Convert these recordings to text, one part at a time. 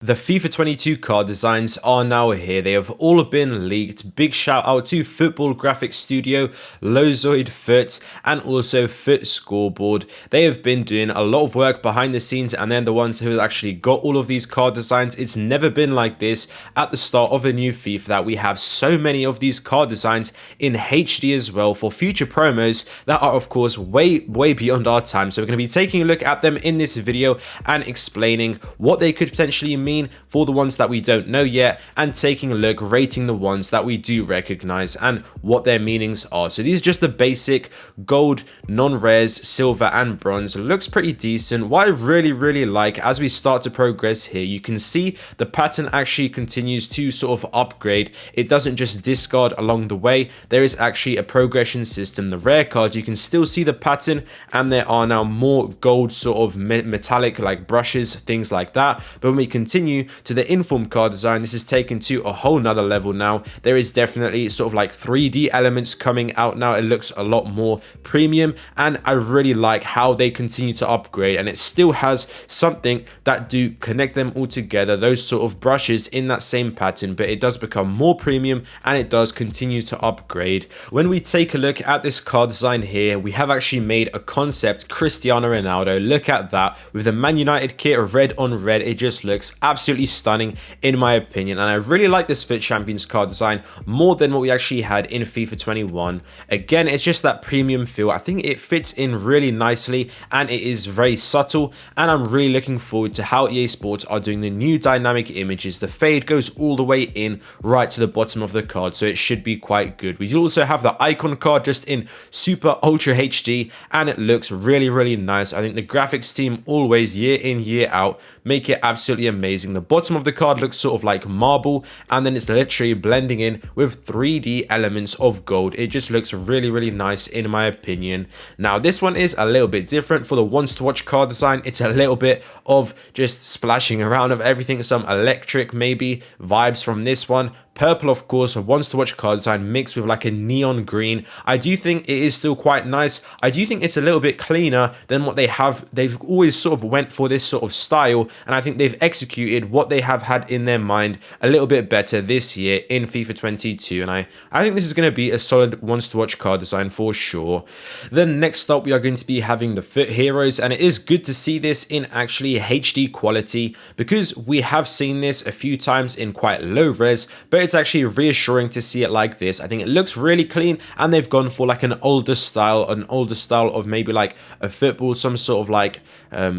The FIFA 22 card designs are now here. They have all been leaked. Big shout out to Football Graphics Studio, Lozoid FUT, and also FUT Scoreboard. They have been doing a lot of work behind the scenes, and they're the ones who have actually got all of these card designs. It's never been like this at the start of a new FIFA that we have so many of these card designs in HD as well for future promos that are of course way beyond our time. So we're going to be taking a look at them in this video and explaining what they could potentially mean for the ones that we don't know yet, and taking a look, rating the ones that we do recognize and what their meanings are. So these are just the basic gold, non-rares, silver and bronze. It looks pretty decent. What I really like as we start to progress here, you can see the pattern actually continues to sort of upgrade. It doesn't just discard along the way. There is actually a progression system. The rare cards, you can still see the pattern, and there are now more gold sort of metallic like brushes, things like that. But when we continue to the inform card design, this is taken to a whole nother level now. There is definitely sort of like 3D elements coming out now. It looks a lot more premium, and I really like how they continue to upgrade, and it still has something that do connect them all together, those sort of brushes in that same pattern, but it does become more premium and it does continue to upgrade. When we take a look at this card design here, we have actually made a concept Cristiano Ronaldo. Look at that with the Man United kit red on red. It just looks absolutely stunning in my opinion, and I really like this FUT Champions card design more than what we actually had in FIFA 21. Again, it's just that premium feel. I think it fits in really nicely and it is very subtle, and I'm really looking forward to how EA Sports are doing the new dynamic images. The fade goes all the way in right to the bottom of the card, so it should be quite good. We also have the icon card just in super ultra HD, and it looks really nice. I think the graphics team always year in year out make it absolutely amazing. The bottom of the card looks sort of like marble, and then it's literally blending in with 3D elements of gold. It just looks really nice in my opinion. Now this one is a little bit different for the ones to watch card design. It's a little bit of just splashing around of everything, some electric maybe vibes from this one. Purple, of course, a ones to watch card design mixed with like a neon green. I do think it is still quite nice. I do think it's a little bit cleaner than what they have. They've always sort of went for this sort of style, and I think they've executed what they have had in their mind a little bit better this year in FIFA 22. And I think this is going to be a solid ones to watch card design for sure. Then next up, we are going to be having the FUT Heroes, and it is good to see this in actually HD quality, because we have seen this a few times in quite low res, but it's actually reassuring to see it like this. I think it looks really clean, and they've gone for like an older style of maybe like a football, some sort of like a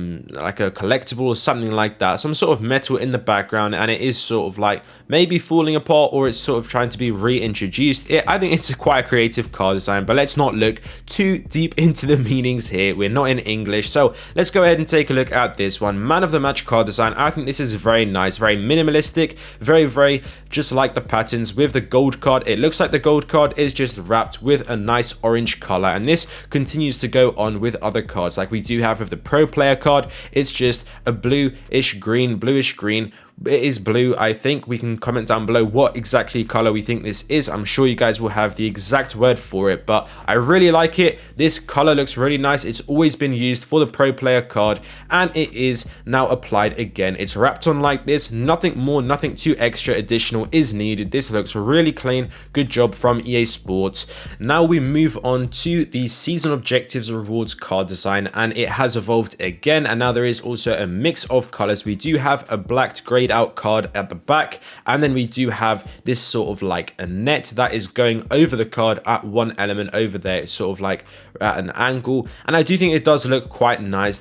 collectible or something like that, some sort of metal in the background, and it is sort of like maybe falling apart, or it's sort of trying to be reintroduced. I think it's a quite creative card design, but let's not look too deep into the meanings here. We're not in English, so let's go ahead and take a look at this one. Man of the match card design. I think this is very nice, very minimalistic, very just like the patterns with the gold card. It looks like the gold card is just wrapped with a nice orange color, and this continues to go on with other cards like we do have with the pro player card. It's just a bluish green. It is blue. I think we can comment down below what exactly color we think this is. I'm sure you guys will have the exact word for it, but I really like it. This color looks really nice. It's always been used for the pro player card, and it is now applied again. It's wrapped on like this. Nothing more, nothing too extra additional is needed. This looks really clean. Good job from EA Sports. Now we move on to the season objectives rewards card design, and it has evolved again, and now there is also a mix of colors. We do have a black grayed out card at the back, and then we do have this sort of like a net that is going over the card at one element over there. It's sort of like at an angle, and I do think it does look quite nice.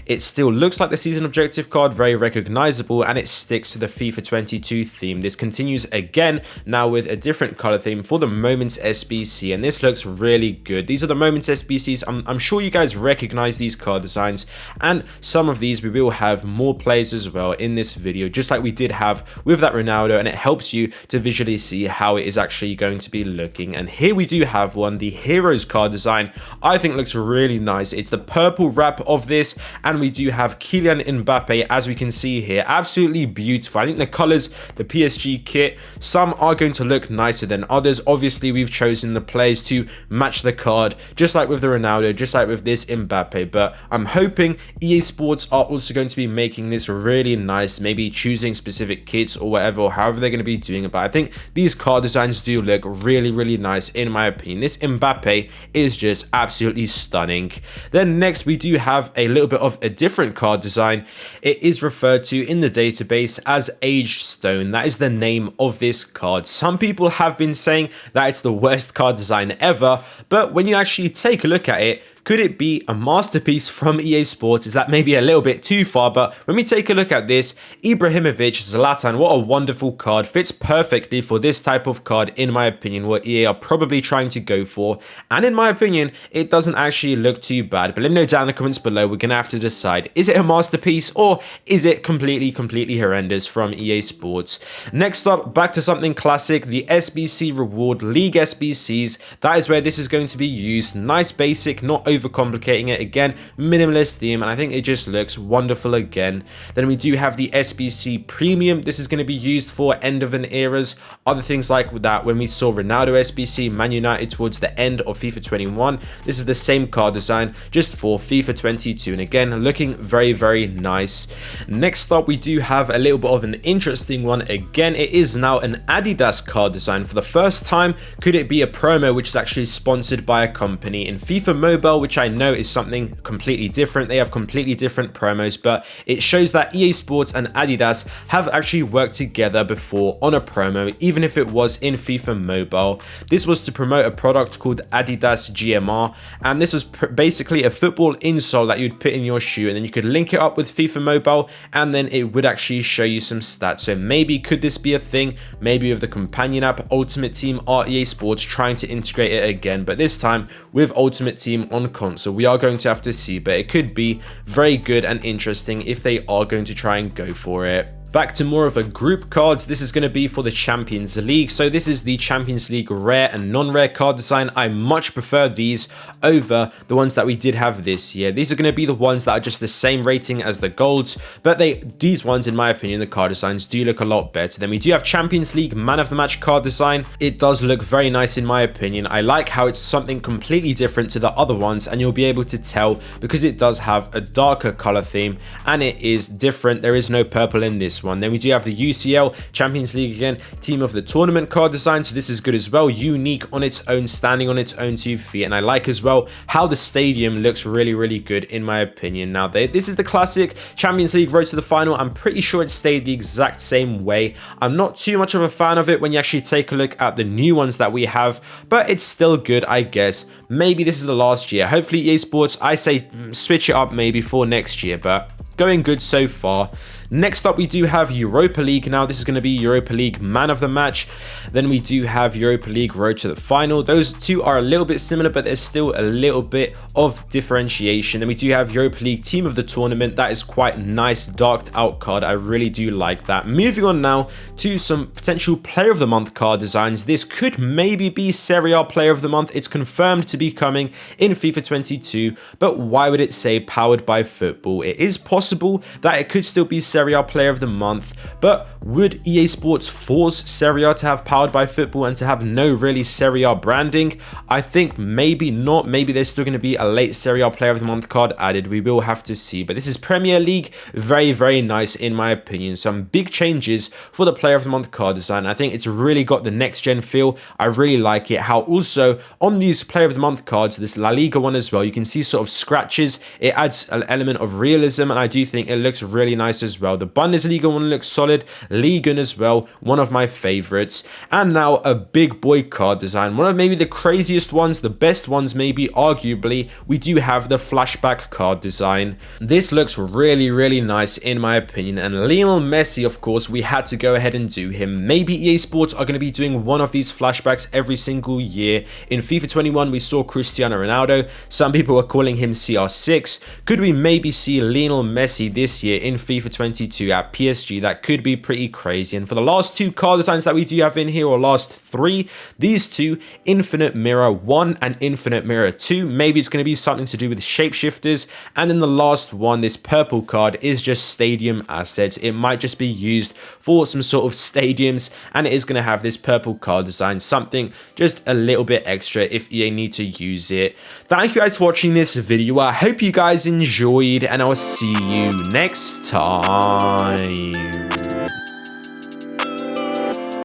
It still looks like the season objective card, very recognizable, and it sticks to the FIFA 22 theme. This continues again now with a different color theme for the Moments SBC, and this looks really good. These are the Moments SBCs. I'm sure you guys recognize these card designs, and some of these we will have more plays as well in this video, just like we did have with that Ronaldo, and it helps you to visually see how it is actually going to be looking. And here we do have one, the Heroes card design. I think looks really nice. It's the purple wrap of this, and we do have Kylian Mbappe, as we can see here. Absolutely beautiful. I think the colors, the PSG kit, some are going to look nicer than others. Obviously, we've chosen the players to match the card, just like with the Ronaldo, just like with this Mbappe, but I'm hoping EA Sports are also going to be making this really nice, maybe choose choosing specific kits or whatever, or however they're going to be doing it. But I think these card designs do look really, really nice in my opinion. This Mbappe is just absolutely stunning. Then next we do have a little bit of a different card design. It is referred to in the database as Age Stone. That is the name of this card. Some people have been saying that it's the worst card design ever, but when you actually take a look at it, could it be a masterpiece from EA Sports? Is that maybe a little bit too far? But when we take a look at this, Ibrahimovic, Zlatan, what a wonderful card. Fits perfectly for this type of card, in my opinion, what EA are probably trying to go for. And in my opinion, it doesn't actually look too bad. But let me know down in the comments below. We're going to have to decide. Is it a masterpiece or is it completely horrendous from EA Sports? Next up, back to something classic, the SBC Reward League SBCs. That is where this is going to be used. Nice basic, not overcomplicating it. Again, minimalist theme, and I think it just looks wonderful again. Then we do have the SBC Premium. This is going to be used for end of an eras. Other things like that, when we saw Ronaldo SBC, Man United towards the end of FIFA 21, this is the same card design, just for FIFA 22, and again, looking very nice. Next up, we do have a little bit of an interesting one. Again, it is now an Adidas card design. For the first time, could it be a promo which is actually sponsored by a company? In FIFA Mobile, which I know is something completely different, they have completely different promos, but it shows that EA Sports and Adidas have actually worked together before on a promo, even if it was in FIFA Mobile. This was to promote a product called Adidas GMR, and this was basically a football insole that you'd put in your shoe, and then you could link it up with FIFA Mobile, and then it would actually show you some stats. So maybe could this be a thing? Maybe with the companion app Ultimate Team, or EA Sports trying to integrate it again, but this time with Ultimate Team on console. We are going to have to see, but it could be very good and interesting if they are going to try and go for it. Back to more of a group cards. This is going to be for the Champions League. So this is the Champions League rare and non-rare card design. I much prefer these over the ones that we did have this year. These are going to be the ones that are just the same rating as the golds, but these ones, in my opinion, the card designs do look a lot better. Then we do have Champions League Man of the Match card design. It does look very nice in my opinion. I like how it's something completely different to the other ones, and you'll be able to tell because it does have a darker color theme and it is different. There is no purple in this one. Then we do have the UCL Champions League again, team of the tournament card design. So this is good as well, unique on its own, standing on its own 2 feet. And I like as well how the stadium looks really good in my opinion. Now this is the classic Champions League road to the final. I'm pretty sure it stayed the exact same way. I'm not too much of a fan of it when you actually take a look at the new ones that we have, but it's still good, I guess. Maybe this is the last year. Hopefully EA Sports, I say switch it up maybe for next year, but going good so far. Next up, we do have Europa League. Now, this is going to be Europa League Man of the Match. Then we do have Europa League Road to the Final. Those two are a little bit similar, but there's still a little bit of differentiation. Then we do have Europa League Team of the Tournament. That is quite nice, darked out card. I really do like that. Moving on now to some potential Player of the Month card designs. This could maybe be Serie A Player of the Month. It's confirmed to be coming in FIFA 22, but why would it say powered by football? It is possible that it could still be Serie A Player of the Month, but would EA Sports force Serie A to have powered by football and to have no really Serie A branding? I think maybe not. Maybe there's still going to be a late Serie A Player of the Month card added. We will have to see, but this is Premier League. Very nice in my opinion. Some big changes for the Player of the Month card design. I think it's really got the next gen feel. I really like it. How also on these Player of the Month cards, this La Liga one as well, you can see sort of scratches. It adds an element of realism, and I do think it looks really nice as well. The Bundesliga one looks solid. Liga as well, one of my favorites. And now a big boy card design, one of maybe the craziest ones, the best ones maybe arguably. We do have the Flashback card design. This looks really nice in my opinion, and Lionel Messi, of course, we had to go ahead and do him. Maybe EA Sports are going to be doing one of these flashbacks every single year. In FIFA 21 we saw Cristiano Ronaldo. Some people are calling him CR6. Could we maybe see Lionel Messi this year in FIFA 22 at PSG? That could be pretty crazy. And for the last two card designs that we do have in here, or last three, these two, Infinite Mirror 1 and Infinite Mirror 2, maybe it's going to be something to do with shapeshifters. And then the last one, this purple card, is just stadium assets. It might just be used for some sort of stadiums, and it is going to have this purple card design, something just a little bit extra if EA need to use it. Thank you guys for watching this video. I hope you guys enjoyed, and I'll see you next time.